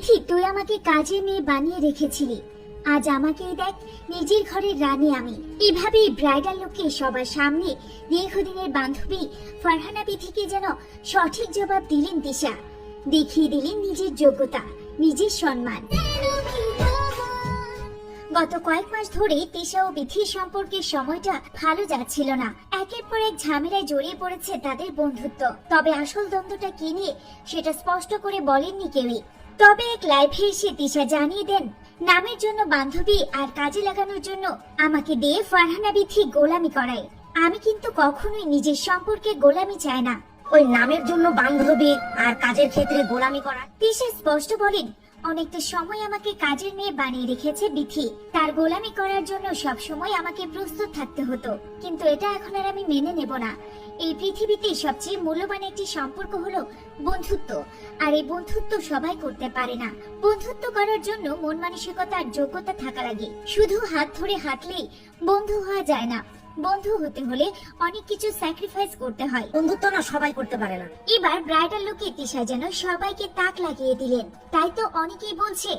বিথি, তুই আমাকে কাজের মেয়ে বানিয়ে রেখেছিলি, আজ আমাকেই দেখ নিজের ঘরের রানী আমি। এভাবেই ব্রাইডাল লুকে সবার সামনে দীর্ঘদিনের বান্ধবী ফারহানা বিথিকে যেন সঠিক জবাব দিলেন তিশা, দেখিয়ে দিলেন নিজের যোগ্যতা, নিজের সম্মান। গত কয়েক মাস ধরে তিশা ও বিথির সম্পর্কের সময়টা ভালো যাচ্ছিল না। একের পর এক ঝামেলায় জড়িয়ে পড়েছে তাদের বন্ধুত্ব। তবে আসল দ্বন্দ্বটা কি নিয়ে সেটা স্পষ্ট করে বলেননি কেউই। তবে এক লাইভে এসে তিশা জানিয়ে দেন, নামের জন্য বান্ধবী আর কাজে লাগানোর জন্য আমাকে দিয়ে ফারহানা বিথি গোলামি করায়। আমি কিন্তু কখনোই নিজের সম্পর্কে গোলামি চাই না। ওই নামের জন্য বান্ধবী আর কাজের ক্ষেত্রে গোলামি করা। তিশা স্পষ্ট বলেন, অনেকটা সময় আমাকে কাজের মেয়ে বানিয়ে রেখেছে বিথি, তার গোলামি করার জন্য সব সময় আমাকে প্রস্তুত থাকতে হতো, কিন্তু এটা এখন আর আমি মেনে নেব না। এই পৃথিবীতে সবচেয়ে মূল্যবান একটি সম্পর্ক হলো বন্ধুত্ব, আর এই বন্ধুত্ব সবাই করতে পারে না। বন্ধুত্ব করার জন্য মন মানসিকতা আর যোগ্যতা থাকা লাগে। শুধু হাত ধরে হাঁটলেই বন্ধু হওয়া যায় না। বন্ধু হতে হলে অনেক কিছু স্যাক্রিফাইস করতে হয়। বন্ধুত্ব না সবাই করতে পারে না। এবার ব্রাইডাল লুকে তিশা যেন সবাইকে তাক লাগিয়ে দিলেন। তাই তো অনেকেই বলছে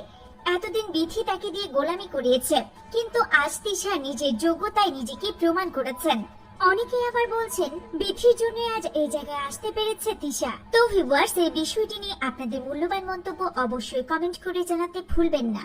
এতদিন বিথি তাকে দিয়ে গোলামি করিয়েছে, কিন্তু আজ তিশা নিজের যোগ্যতায় নিজেকে প্রমাণ করেছেন। অনেকেই আবার বলছেন বিথির জন্য আজ এই জায়গায় আসতে পেরেছে তিশা। তো ভিউয়ার্স, এই বিষয়টি নিয়ে আপনাদের মূল্যবান মন্তব্য অবশ্যই কমেন্ট করে জানাতে ভুলবেন না।